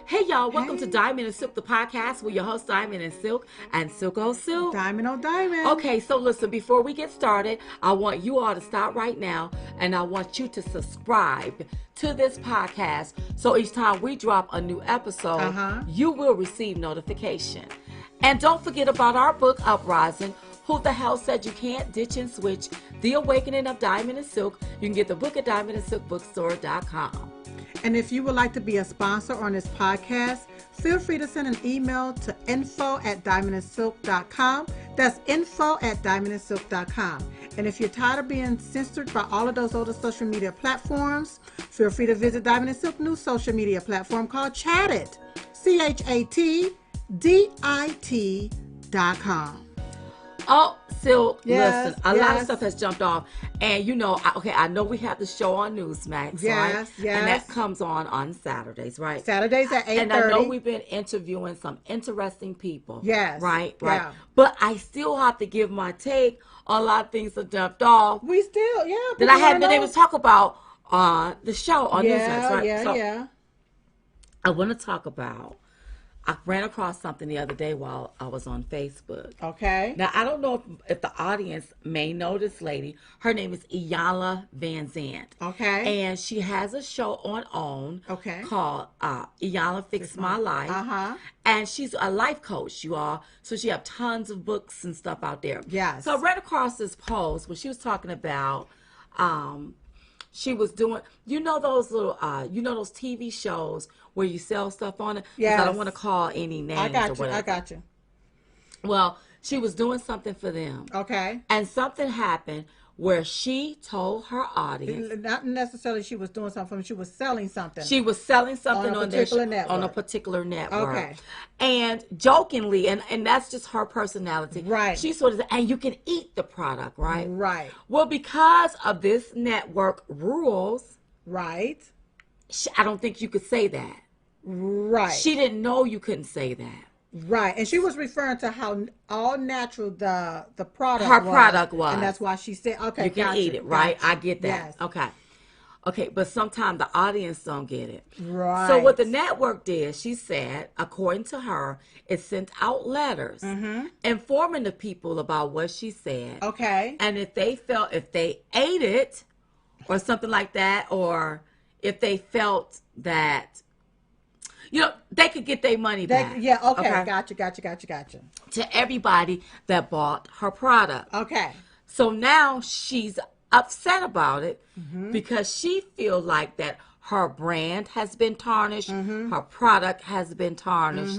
Hey y'all, welcome to Hey, Diamond and Silk, the podcast with your host Diamond and Silk and Silk O Silk. Diamond on Diamond. Okay, so listen, before we get started, I want you all to stop right now and I want you to subscribe to this podcast so each time we drop a new episode, Uh-huh. you will receive notification. And don't forget about our book, Uprising. Who the Hell Said You Can't Ditch and Switch? The Awakening of Diamond and Silk. You can get the book at diamondandsilkbookstore.com. And if you would like to be a sponsor on this podcast, feel free to send an email to info@diamondandsilk.com. That's info@diamondandsilk.com. And if you're tired of being censored by all of those other social media platforms, feel free to visit Diamond and Silk new social media platform called Chattit. ChatDit.com. Oh, Silk, Yes, listen, a lot of yes. stuff has jumped off. And I know we have the show on Newsmax, Yes, right? yes. And that comes on Saturdays, right? Saturdays at 8:30. And I know we've been interviewing some interesting people. Yes, Right, yeah. But I still have to give my take on a lot of things that jumped off We still, yeah. that I hadn't been able to talk about on the show on Newsmax, right? Yeah. I want to talk about, I ran across something the other day while I was on Facebook. Okay. Now, I don't know if the audience may know this lady. Her name is lyanla Vanzant. Okay. And she has a show on OWN Okay. called lyanla Fix My Life. Uh-huh. And she's a life coach, you all. So she have tons of books and stuff out there. Yes. So I ran across this post where she was talking about she was doing, those little, those TV shows where you sell stuff on it? 'Cause I Yes. don't want to call any names I or got you. whatever. I got you. Well, she was doing something for them. Okay. And something happened where she told her audience Not necessarily she was doing something. She was selling something. she was selling something On a on their particular on a network. particular network. Okay. And jokingly, and that's just her personality. Right. She sort of said, and you can eat the product, right? Right. Well, because of this network rules, Right. I don't think you could say that. Right. She didn't know you couldn't say that. Right. And she was referring to how all natural the product Her was. product was. And that's why she said, okay, You can gotcha, eat it, right? gotcha. I get that. Yes. Okay, but sometimes the audience don't get it. Right. So what the network did, she said, according to her, it sent out letters informing the people about what she said. Okay. And if they ate it or something like that, or if they felt that, they could get their money back. Yeah, okay. Gotcha. To everybody that bought her product. Okay. So now she's upset about it because she feels like that her brand has been tarnished, her product has been tarnished,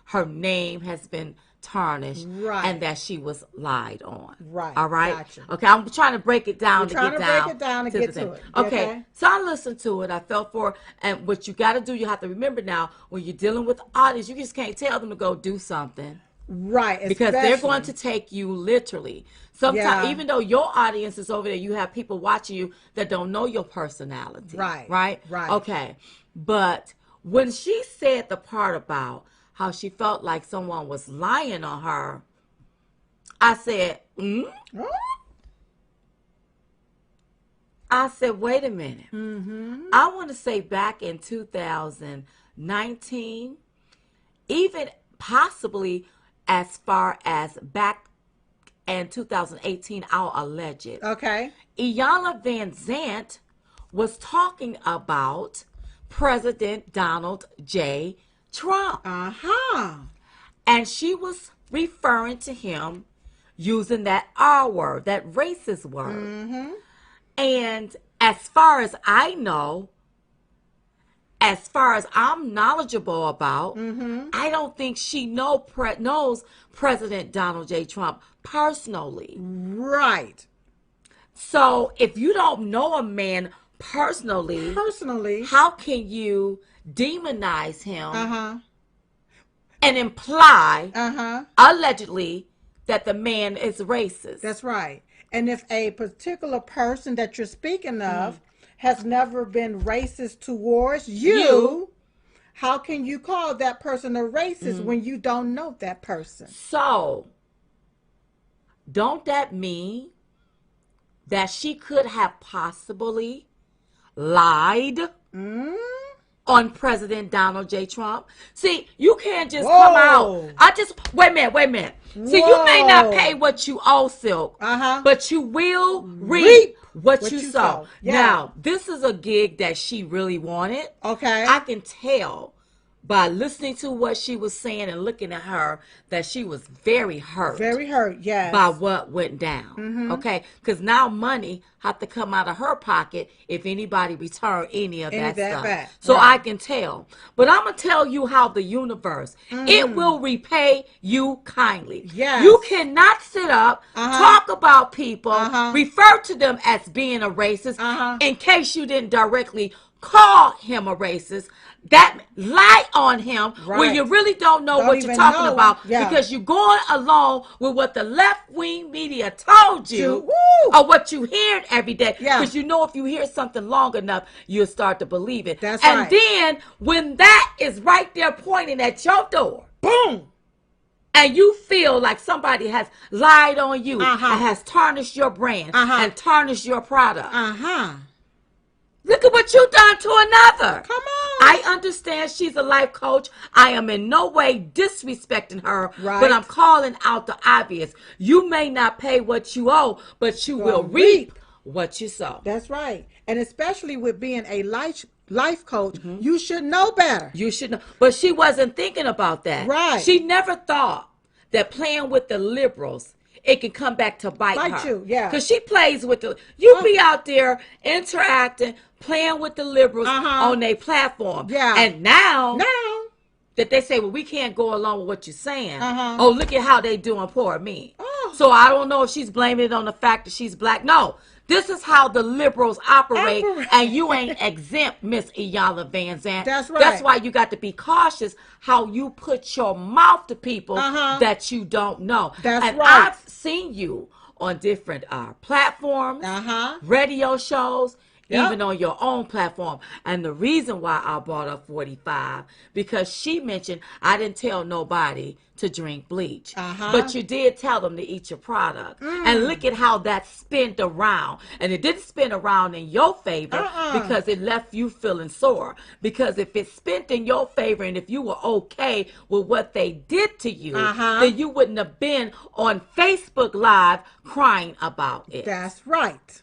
her name has been tarnished, Right. and that she was lied on. Right. All right. Gotcha. Okay. I'm trying to break it down You're trying to break it down to the get thing. to it. Okay. Okay. So I listened to it. I felt for it. And what you got to do, you have to remember now, when you're dealing with audience, you just can't tell them to go do something. Right. Because they're going to especially- take you literally. Sometimes, Yeah. even though your audience is over there, you have people watching you that don't know your personality. Right. Right? Right. Okay. But when she said the part about how she felt like someone was lying on her, I said, Oh, I said, wait a minute. I want to say back in 2019, even possibly as far as back in 2018, I'll allege it. okay. Iyanla Vanzant was talking about President Donald J. Trump. Uh-huh. And she was referring to him using that R word, that racist word. And as far as I know, as far as I'm knowledgeable about, I don't think she knows President Donald J. Trump personally. Right. So if you don't know a man personally, how can you demonize him Uh-huh. and imply, Uh-huh. allegedly, that the man is racist? That's right. And if a particular person that you're speaking of has never been racist towards you, how can you call that person a racist when you don't know that person? So, don't that mean that she could have possibly lied on President Donald J. Trump. See, you can't just Whoa. come out. Wait a minute. See, you may not pay what you owe, Silk, but you will reap what you sow. Yeah. Now, this is a gig that she really wanted. Okay. I can tell by listening to what she was saying and looking at her that she was very hurt. Very hurt, yes. By what went down. Okay? Because now money have to come out of her pocket if anybody return any of that stuff. Back. So I can tell. But I'm going to tell you how the universe, it will repay you kindly. Yes. You cannot sit up, talk about people, refer to them as being a racist in case you didn't directly call him a racist. That lie on him when you really don't know what you're talking about because you're going along with what the left-wing media told you or what you hear every day. Because you know if you hear something long enough, you'll start to believe it. That's and right. then when that is right there pointing at your door, boom, and you feel like somebody has lied on you and has tarnished your brand and tarnished your product. Look at what you done to another. Come on. I understand she's a life coach. I am in no way disrespecting her, but I'm calling out the obvious. You may not pay what you owe, but you will reap what you sow. That's right. And especially with being a life coach, you should know better. You should know. But she wasn't thinking about that. Right. She never thought that playing with the liberals, it can come back to bite her. You, yeah. Because she plays with the, you be out there interacting, playing with the liberals on their platform. Yeah. And now that they say, well, we can't go along with what you're saying. Oh, look at how they doing poor me. So I don't know if she's blaming it on the fact that she's black. No. This is how the liberals operate, and you ain't exempt, Miss Iyanla Vanzant. That's right. That's why you got to be cautious how you put your mouth to people that you don't know. That's and right. I've seen you on different platforms, radio shows, even on your own platform. And the reason why I brought up 45, because she mentioned I didn't tell nobody to drink bleach. But you did tell them to eat your product. And look at how that spun around. And it didn't spin around in your favor because it left you feeling sore. Because if it spent in your favor and if you were okay with what they did to you, then you wouldn't have been on Facebook Live crying about it. That's right.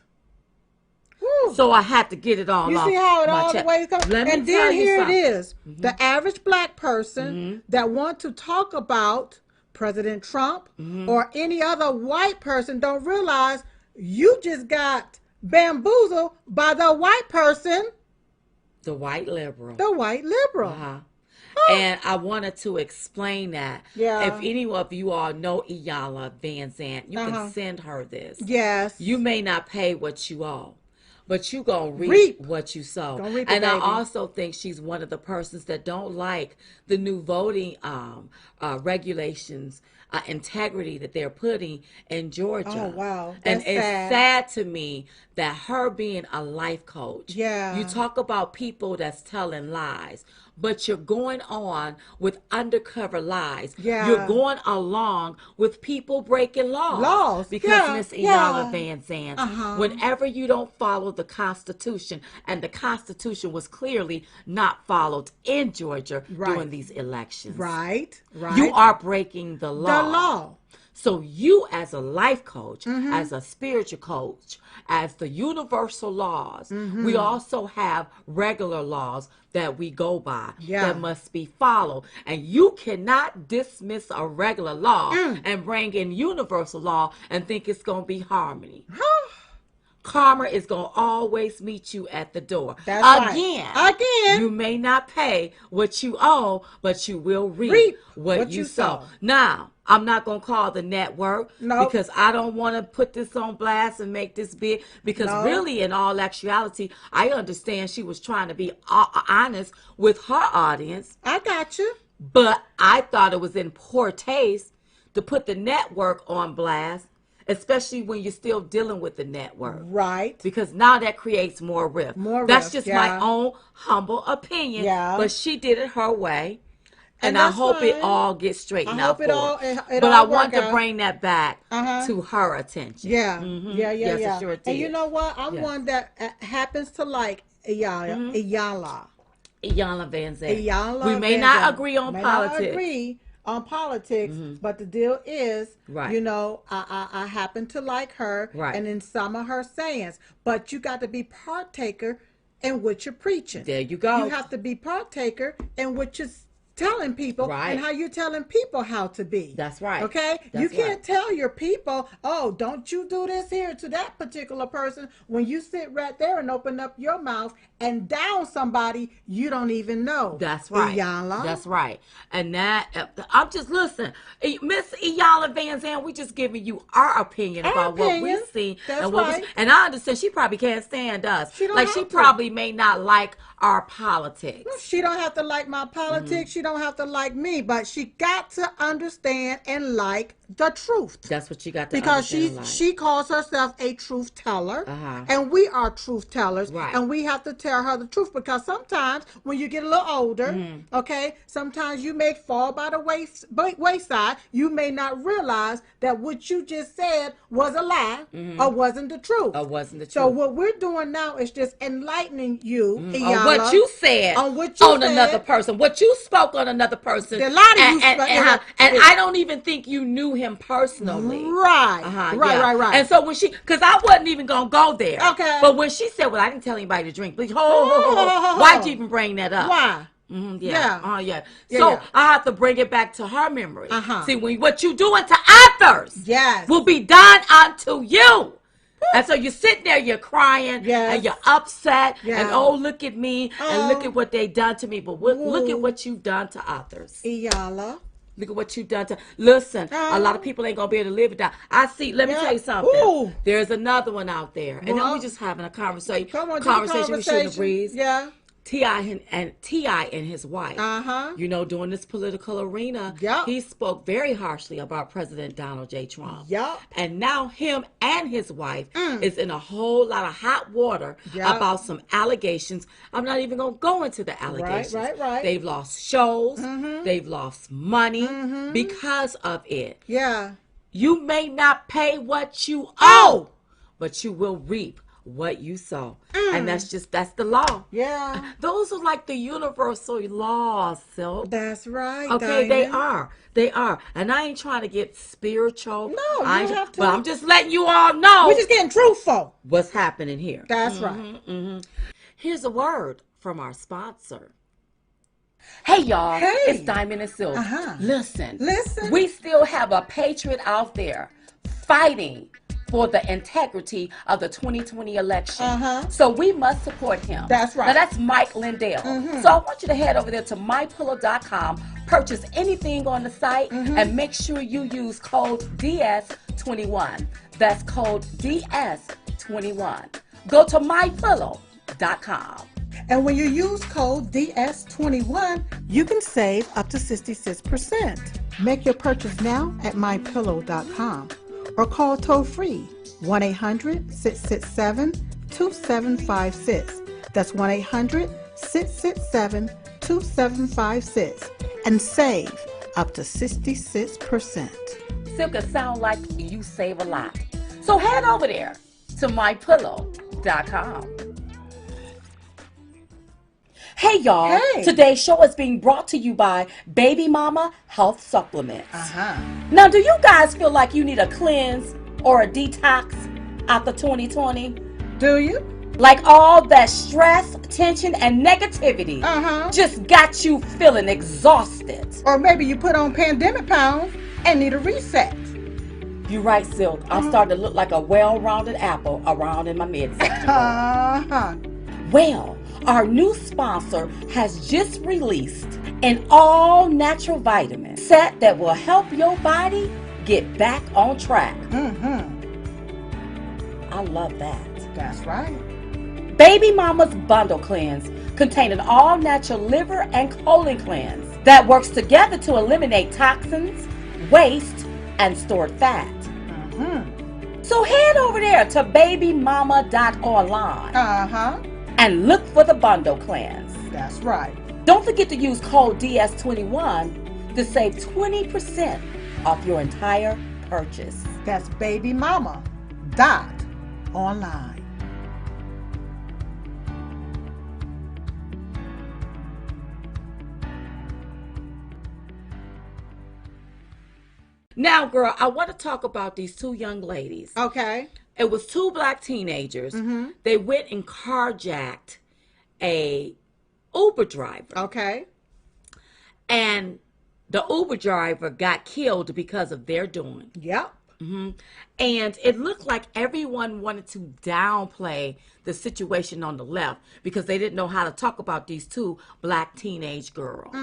So I had to get it all off. You see how it all chest. the way goes? And then here it is. Mm-hmm. The average black person that want to talk about President Trump or any other white person don't realize you just got bamboozled by the white person. The white liberal. The white liberal. And I wanted to explain that. Yeah. If any of you all know Iyanla Vanzant, you can send her this. Yes. You may not pay what you owe, but you gonna reap what you sow. And I also think she's one of the persons that don't like the new voting regulations, integrity that they're putting in Georgia. Oh, wow. And That's it's sad. sad to me that her being a life coach, you talk about people that's telling lies, but you're going on with undercover lies. You're going along with people breaking laws. Because Miss Iyanla Vanzant, whenever you don't follow the Constitution, and the Constitution was clearly not followed in Georgia during these elections. You are breaking the law. So you as a life coach, as a spiritual coach, as the universal laws, we also have regular laws that we go by that must be followed. And you cannot dismiss a regular law and bring in universal law and think it's going to be harmony. Karma is going to always meet you at the door. Again, you may not pay what you owe, but you will reap what you sow. Now, I'm not going to call the network because I don't want to put this on blast and make this big. Because really, in all actuality, I understand she was trying to be honest with her audience. I got you. But I thought it was in poor taste to put the network on blast, especially when you're still dealing with the network. Because now that creates more rift. That's just my own humble opinion. But she did it her way. And I hope it all gets straightened out for her. But I want to bring that back to her attention. Sure. And you know what? I'm one that happens to like Iyanla. Iyanla Vanzant. Iyanla We may Vanzant. not agree on may politics. Not agree on politics, but the deal is, Right. you know, I happen to like her, Right. and in some of her sayings, but you got to be partaker in what you're preaching. There you go. You have to be partaker in what you're telling people, Right. and how you're telling people how to be. That's right. Okay? That's you can't right. tell your people, oh, don't you do this here to that particular person, when you sit right there and open up your mouth and down somebody you don't even know. That's right. Iyanla. That's right. And that, I'm just, listen, Miss Iyanla Vanzant, we just giving you our opinion about what we see. That's and what right. and I understand she probably can't stand us. She don't like, have she to. probably may not like our politics. She don't have to like my politics. She don't have to like me, but she got to understand and like the truth. That's what she got to because understand. she calls herself a truth teller, Uh-huh. and we are truth tellers, Right. and we have to tell her the truth, because sometimes when you get a little older, okay, sometimes you may fall by the wayside. You may not realize that what you just said was a lie, or wasn't the truth. Or wasn't the truth. So what we're doing now is just enlightening you, Iyanla, on what you said on another person, what you spoke on another person. A lot of you and I don't even think you knew him personally. Right. Right. And so when because I wasn't even gonna go there. Okay. But when she said, "Well, I didn't tell anybody to drink," please, why'd you even bring that up? Why? Yeah. So I have to bring it back to her memory. See, what you doing to others, will be done unto you. And so you're sitting there, you're crying, and you're upset, and oh, look at me, and look at what they done to me. But look at what you've done to others. Iyanla. Look at what you've done to. Listen, a lot of people ain't gonna be able to live it down. Let me tell you something. There's another one out there, and then we just having a conversation. Conversation we shouldn't have breathed. Yeah. T.I. and his wife, during this political arena, he spoke very harshly about President Donald J. Trump. And now him and his wife is in a whole lot of hot water about some allegations. I'm not even going to go into the allegations. Right. They've lost shows. They've lost money because of it. Yeah. You may not pay what you owe, but you will reap what you sow. And that's the law. Yeah. Those are like the universal laws, Silk. That's right. Okay, Diamond. they are. And I ain't trying to get spiritual. No, you don't have to. But I'm just letting you all know. We're just getting truthful. What's happening here. That's right. Here's a word from our sponsor. Hey, y'all. Hey. It's Diamond and Silk. Listen. Listen. We still have a patriot out there fighting for the integrity of the 2020 election. So we must support him. That's right. Now that's Mike Lindell. So I want you to head over there to mypillow.com, purchase anything on the site, and make sure you use code DS21. That's code DS21. Go to mypillow.com. And when you use code DS21, you can save up to 66%. Make your purchase now at mypillow.com. or call toll-free 1-800-667-2756. That's 1-800-667-2756. And save up to 66%. Silk, it sound like you save a lot. So head over there to mypillow.com. Hey, y'all. Hey. Today's show is being brought to you by Baby Mama Health Supplements. Uh-huh. Now, do you guys feel like you need a cleanse or a detox after 2020? Do you? Like all that stress, tension, and negativity just got you feeling exhausted. Or maybe you put on pandemic pounds and need a reset. You're right, Silk. I'm starting to look like a well-rounded apple around in my midsection. Well, our new sponsor has just released an all-natural vitamin set that will help your body get back on track. I love that. That's right. Baby Mama's Bundle Cleanse contains an all-natural liver and colon cleanse that works together to eliminate toxins, waste, and stored fat. So head over there to babymama.online and look for the Bundle Cleanse. That's right. Don't forget to use code DS21 to save 20% off your entire purchase. That's babymama.online. Now, girl, I want to talk about these two young ladies. Okay. It was two black teenagers. Mm-hmm. They went and carjacked a Uber driver. Okay. And the Uber driver got killed because of their doing. Yep. And it looked like everyone wanted to downplay the situation on the left because they didn't know how to talk about these two black teenage girls.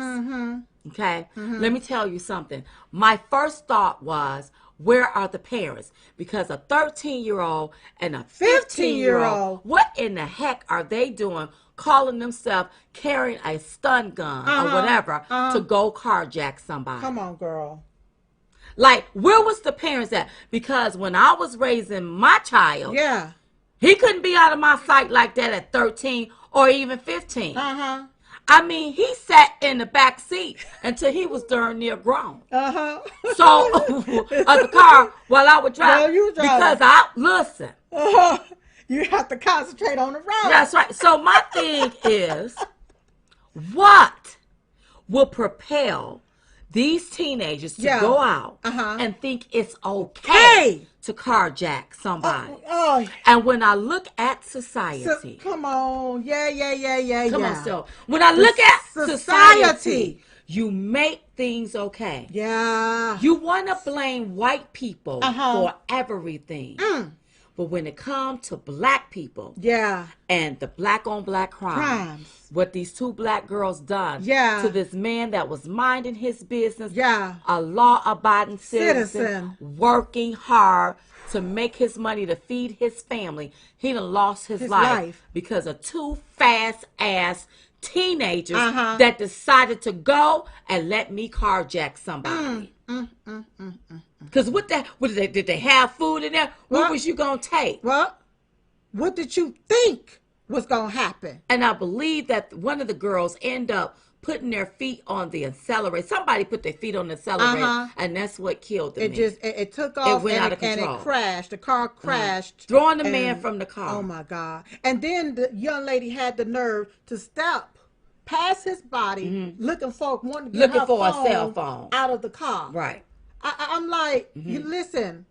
Okay? Let me tell you something. My first thought was, where are the parents? Because a 13-year-old and a 15-year-old, what in the heck are they doing calling themselves carrying a stun gun or whatever to go carjack somebody? Come on, girl. Like, where was the parents at? Because when I was raising my child, Yeah. he couldn't be out of my sight like that at 13 or even 15. Uh-huh. I mean, he sat in the back seat until he was darn near grown. Uh-huh. So, of the car while I would drive. Well, you were driving. Because listen. Uh-huh. You have to concentrate on the road. That's right. So, my thing is, what will propel these teenagers to go out and think it's okay to carjack somebody? And when I look at society. Come on. Yeah. Come on, so when I look at society, you make things okay. Yeah. You want to blame white people for everything. But when it comes to black people and the black on black crimes, what these two black girls done to this man that was minding his business, a law-abiding citizen, working hard to make his money to feed his family, he done lost his life because of two fast-ass teenagers that decided to go and let me carjack somebody. Because did they have food in there? What was you going to take? What did you think was going to happen? And I believe that one of the girls end up putting their feet on the accelerator. Somebody put their feet on the accelerator, and that's what killed them. It took off, it went out of and control. it crashed. The car crashed. Throwing the man from the car. Oh, my God. And then the young lady had the nerve to step past his body, looking for a cell phone out of the car. Right. I'm like, you listen,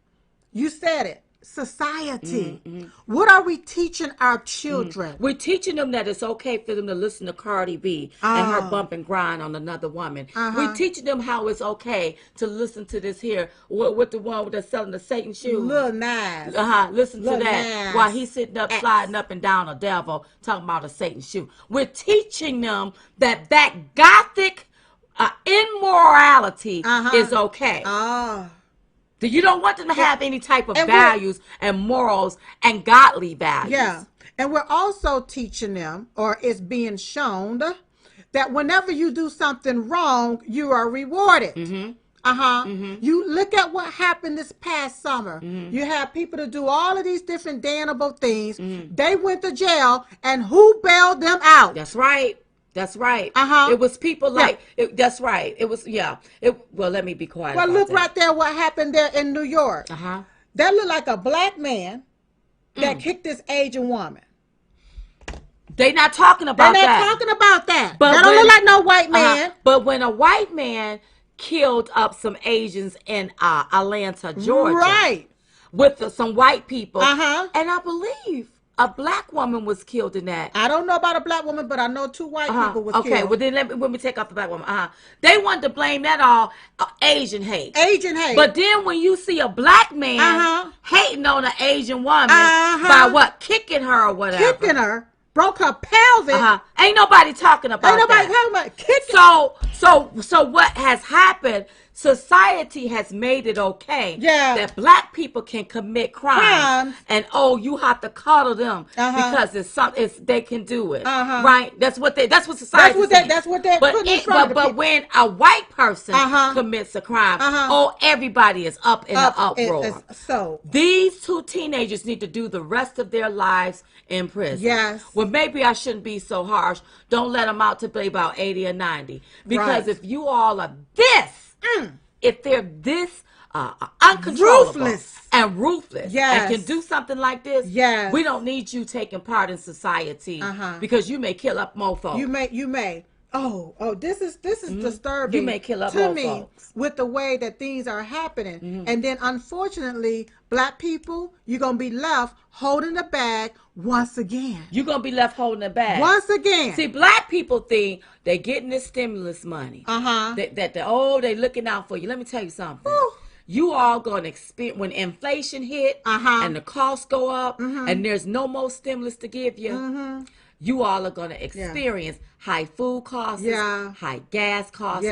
you said it. Society. What are we teaching our children? We're teaching them that it's okay for them to listen to Cardi B and her bump and grind on another woman. We're teaching them how it's okay to listen to this here with the one that's selling the Satan shoes. Lil Nas. Listen to that Nas. While he's sitting up, sliding up and down a devil, talking about a Satan shoe. We're teaching them that gothic immorality is okay. You don't want them to have any type of values and morals and godly values. Yeah. And we're also teaching them, or it's being shown, that whenever you do something wrong, you are rewarded. You look at what happened this past summer. You have people to do all of these different damnable things. They went to jail, and who bailed them out? That's right. That's right. It was people like, that's right. It was, well, let me be quiet. Well, look right there what happened there in New York. That looked like a black man that kicked this Asian woman. They not talking about that. They're not talking about that. But that don't look like no white man. But when a white man killed up some Asians in Atlanta, Georgia. Right. With some white people. And I believe a black woman was killed in that. I don't know about a black woman, but I know two white people was killed. Okay, well then let me take off the black woman. They wanted to blame that all Asian hate. Asian hate. But then when you see a black man hating on an Asian woman by what? Kicking her or whatever. Kicking her. Broke her pelvis. Ain't nobody talking about that. Ain't nobody talking about kicking. So what has happened? Society has made it okay that black people can commit crimes and you have to coddle them because they can do it, right? That's what society. That's what they're putting in front of But when a white person commits a crime, everybody is up in an uproar. So these two teenagers need to do the rest of their lives in prison. Yes. Well, maybe I shouldn't be so harsh. Don't let them out to be about 80 or 90. Because if you all are this, if they're this uncontrollable and ruthless and can do something like this, we don't need you taking part in society because you may kill up mofo. You may. This is You disturbing may kill up to more me folks. with the way that things are happening. And then unfortunately, black people, you're gonna be left holding the bag once again. You're going to be left holding the bag. Once again. See, black people think they're getting this stimulus money. Uh-huh. They looking out for you. Let me tell you something. Whew. You all going to experience, when inflation hit and the costs go up and there's no more stimulus to give you, you all are going to experience high food costs, high gas costs,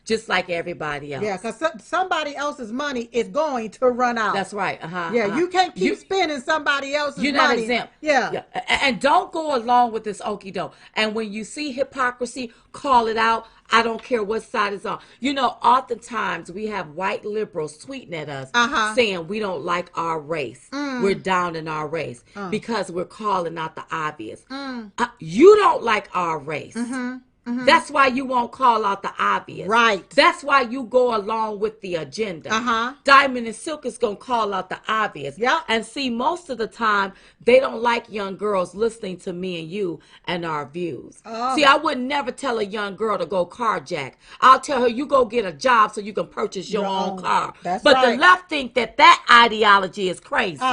just like everybody else. Yeah, because somebody else's money is going to run out. That's right. You can't keep spending somebody else's money. You're not exempt. Yeah. And don't go along with this okie doke. And when you see hypocrisy, call it out. I don't care what side it's on. You know, oftentimes we have white liberals tweeting at us saying we don't like our race. We're down in our race because we're calling out the obvious. You don't like our race. That's why you won't call out the obvious. Right. That's why you go along with the agenda. Diamond and Silk is going to call out the obvious. And see, most of the time, they don't like young girls listening to me and you and our views. See, I would never tell a young girl to go carjack. I'll tell her, you go get a job so you can purchase your own car. That's but right. the left think that ideology is crazy.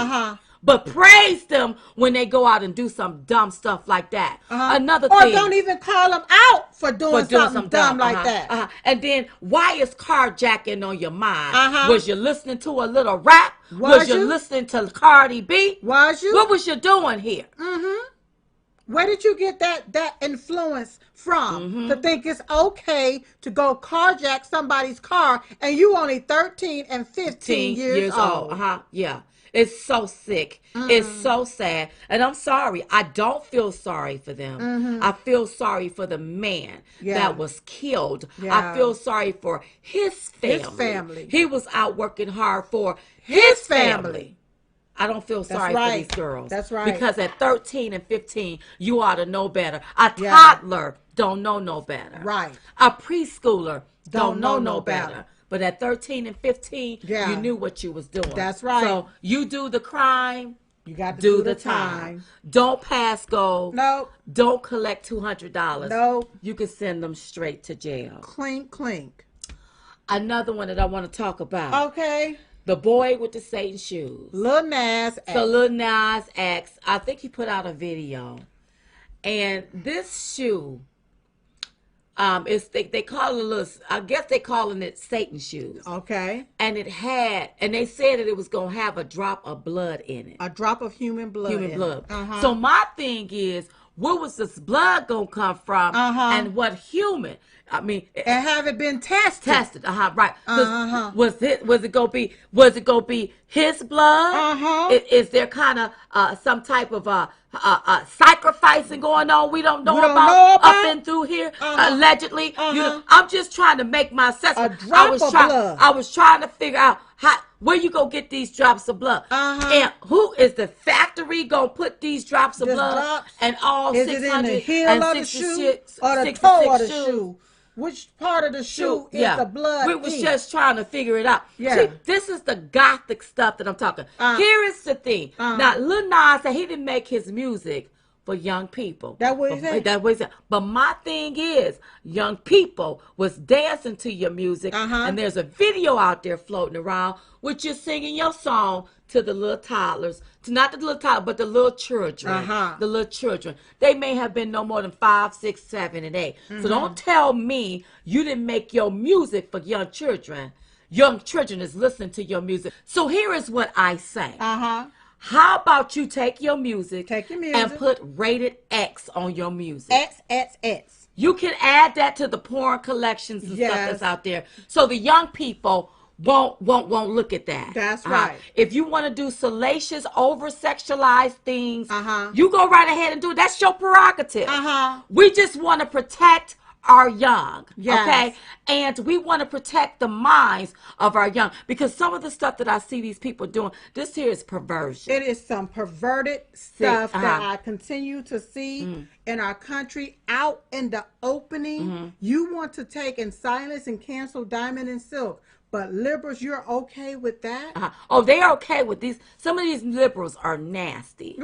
But praise them when they go out and do some dumb stuff like that. Another thing. Or don't even call them out for doing something dumb like that. And then, why is carjacking on your mind? Was you listening to a little rap? Was you listening to Cardi B? Was you? What was you doing here? Where did you get that influence from to think it's okay to go carjack somebody's car and you only 13 and 15 years old? Yeah. It's so sick. It's so sad. And I'm sorry. I don't feel sorry for them. I feel sorry for the man that was killed. I feel sorry for his family. He was out working hard for his family. I don't feel sorry for these girls. That's right. Because at 13 and 15, you ought to know better. A toddler don't know no better. Right. A preschooler don't know no better. But at 13 and 15, you knew what you was doing. That's right. So you do the crime, you got to do the time. Don't pass go. Nope. Don't collect $200. Nope. You can send them straight to jail. Clink, clink. Another one that I want to talk about. Okay. The boy with the Satan shoes. Lil Nas X. So Lil Nas X, I think he put out a video. And this shoe, they call it a little, I guess they calling it Satan shoes. Okay. And they said that it was going to have a drop of blood in it. A drop of human blood. Human blood. So my thing is, where was this blood going to come from? And what human? I mean, and have it been tested? Tested, right. Was it gonna be his blood? Is there kind of some type of sacrificing going on we don't know about up and through here allegedly? You know, I'm just trying to make my assessment. A drop of blood. I was trying to figure out where you go get these drops of blood, and who is the factory gonna put these drops of blood? And all is it in the heel of the shoe or the toe of the shoe? Which part of the shoe is the blood? We was just trying to figure it out. See, this is the gothic stuff that I'm talking. Here is the thing. Now, Lil Nas said he didn't make his music for young people. That what he said? That what he said. But my thing is, young people was dancing to your music, and there's a video out there floating around with you singing your song to the little toddlers, not the little toddlers, but the little children. The little children. They may have been no more than 5, 6, 7, and 8. So don't tell me you didn't make your music for young children. Young children is listening to your music. So here is what I say. How about you take your music, and put rated X on your music? X. You can add that to the porn collections and stuff that's out there, so the young people won't look at that. That's right. If you want to do salacious, over sexualized things, you go right ahead and do it. That's your prerogative. We just want to protect our young, okay? And we want to protect the minds of our young, because some of the stuff that I see these people doing, this here is perversion. It is some perverted stuff that I continue to see in our country out in the opening. You want to take and silence and cancel Diamond and Silk, but liberals, you're okay with that? Oh, they're okay with these. Some of these liberals are nasty.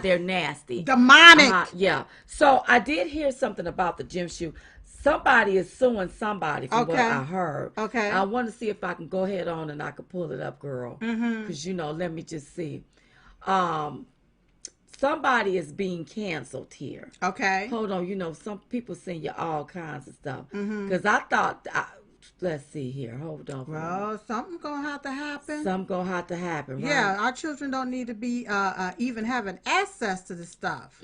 They're nasty. Demonic. Yeah. So I did hear something about the gym shoe. somebody is suing somebody from what I heard. Okay. I want to see if I can go ahead on and I can pull it up, girl. Mm-hmm. Because, let me just see. Somebody is being canceled here. Okay. Hold on. Some people send you all kinds of stuff. Mm-hmm. Because I thought, let's see here. Hold on. Well, something's going to have to happen. Something's going to have to happen, right? Yeah, our children don't need to be even having access to this stuff.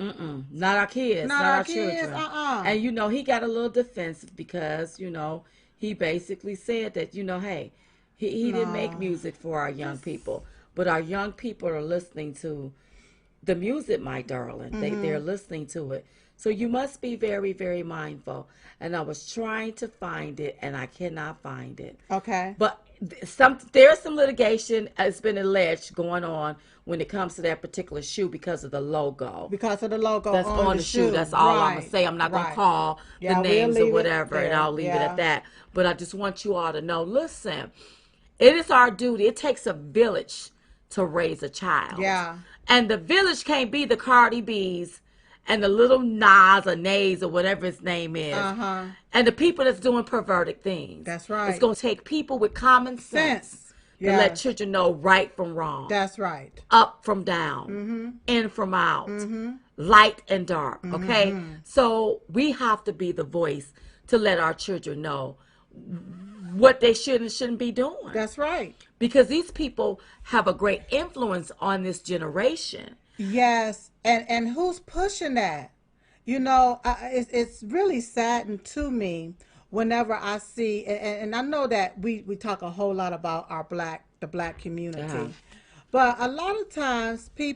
Not our kids. Not our children. kids. And, he got a little defensive because, he basically said that, hey, he didn't make music for our young people. But our young people are listening to the music, my darling. They're listening to it. So you must be very, very mindful. And I was trying to find it, and I cannot find it. Okay. But there's some litigation has been alleged going on when it comes to that particular shoe because of the logo. Because of the logo that's on the shoe. That's all I'm going to say. I'm not going to call the names or whatever, and I'll leave it at that. But I just want you all to know, listen, it is our duty. It takes a village to raise a child. Yeah. And the village can't be the Cardi B's and the little Nas or Nays or whatever his name is. And the people that's doing perverted things. That's right. It's going to take people with common sense to let children know right from wrong. That's right. Up from down. In from out. Light and dark. Okay? So we have to be the voice to let our children know what they should and shouldn't be doing. That's right. Because these people have a great influence on this generation. Yes. And who's pushing that? It's really saddening to me whenever I see, and I know that we talk a whole lot about the black community, but a lot of times we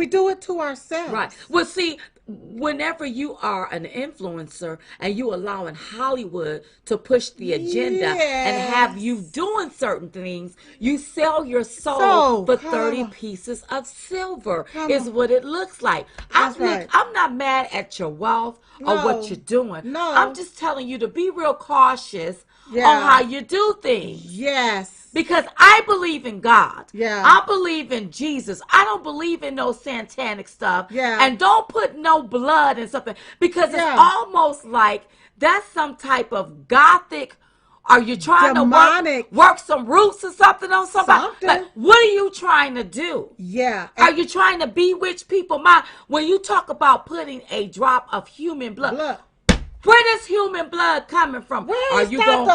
do it to ourselves. Right. Well, see, whenever you are an influencer and you allowing Hollywood to push the agenda and have you doing certain things, you sell your soul for 30 pieces of silver is what it looks like. I'm not mad at your wealth or what you're doing. No. I'm just telling you to be real cautious on how you do things. Yes. Because I believe in God. Yeah. I believe in Jesus. I don't believe in no satanic stuff. Yeah. And don't put no blood in something. Because it's almost like that's some type of gothic. Are you trying to work some roots or something on somebody? Like, what are you trying to do? Yeah. Are you trying to bewitch people? When you talk about putting a drop of human blood. Where this human blood coming from? Are you going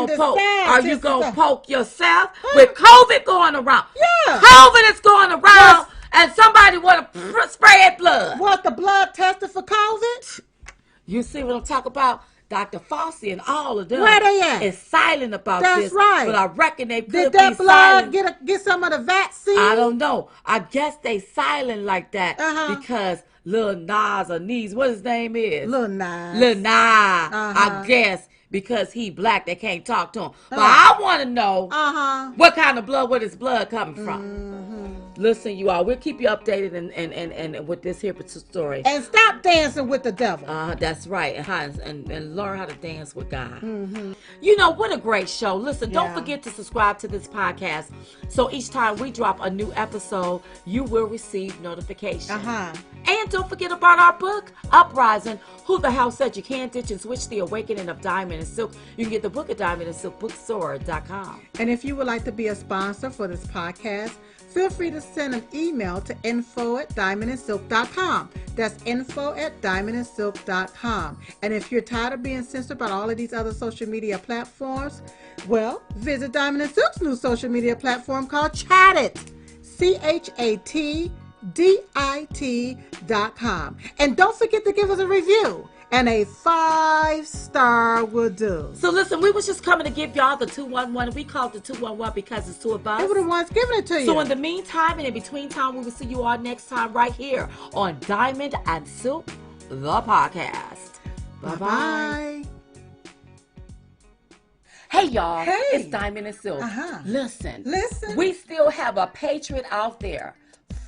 to poke yourself with COVID going around? Yeah. COVID is going around and somebody want to spray blood. What, the blood tested for COVID? You see what I'm talking about? Dr. Fauci and all of them where they at? Is silent about That's this. Right. But I reckon they could Did be that blood silent. get some of the vaccine? I don't know. I guess they silent like that because Lil Nas or Nees, what his name is? Lil Nas. I guess because he black, they can't talk to him. But I want to know what kind of blood, where this blood coming from. Listen, you all, we'll keep you updated and with this here story. And stop dancing with the devil. That's right. And learn how to dance with God. What a great show. Listen, don't forget to subscribe to this podcast. So each time we drop a new episode, you will receive notification. And don't forget about our book, Uprising, Who the Hell Said You Can't Ditch and Switch, The Awakening of Diamond and Silk. You can get the book at diamondandsilkbookstore.com. And if you would like to be a sponsor for this podcast, feel free to send an email to info@diamondandsilk.com. That's info@diamondandsilk.com. And if you're tired of being censored by all of these other social media platforms, well, visit Diamond and Silk's new social media platform called Chattit. ChatDit.com. And don't forget to give us a review. And a 5-star will do. So listen, we was just coming to give y'all the 211. We called the 211 because it's two of us. They were the ones giving it to you. So in the meantime and in between time, we will see you all next time right here on Diamond and Silk, the podcast. Bye-bye. Hey, y'all. Hey. It's Diamond and Silk. Listen. We still have a patriot out there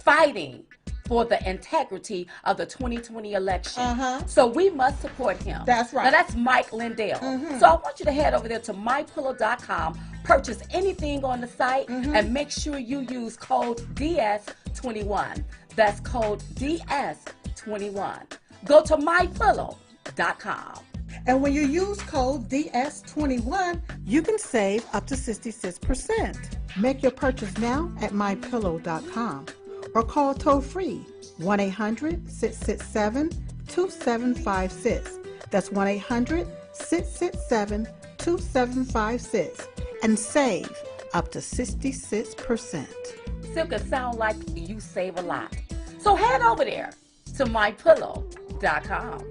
fighting for the integrity of the 2020 election. So we must support him. That's right. Now that's Mike Lindell. So I want you to head over there to mypillow.com, purchase anything on the site, and make sure you use code DS21. That's code DS21. Go to mypillow.com. And when you use code DS21, you can save up to 66%. Make your purchase now at mypillow.com or call toll-free 1-800-667-2756. That's 1-800-667-2756 and save up to 66%. Silk, it sound like you save a lot. So head over there to mypillow.com.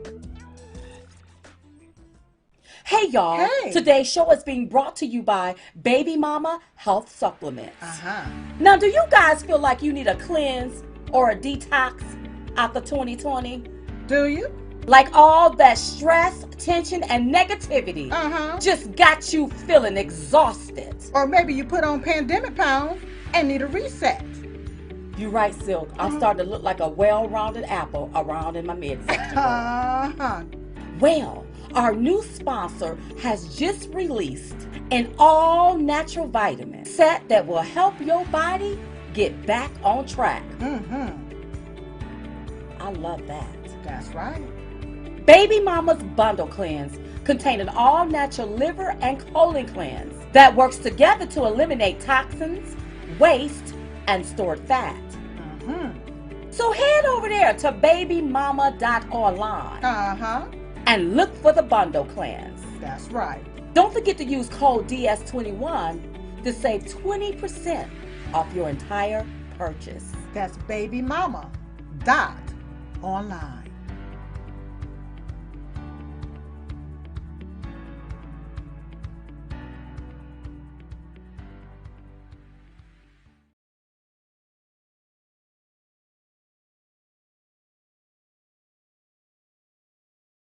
Hey y'all, Hey. Today's show is being brought to you by Baby Mama Health Supplements. Uh-huh. Now, do you guys feel like you need a cleanse or a detox after 2020? Do you? Like all that stress, tension, and negativity just got you feeling exhausted. Or maybe you put on pandemic pounds and need a reset. You're right, Silk. I'm starting to look like a well-rounded apple around in my midsection. Well, our new sponsor has just released an all-natural vitamin set that will help your body get back on track. I love that. That's right. Baby Mama's Bundle Cleanse contains an all-natural liver and colon cleanse that works together to eliminate toxins, waste, and stored fat. So head over there to babymama.online and look for the Bundle Cleanse. That's right. Don't forget to use code DS21 to save 20% off your entire purchase. That's babymama.online.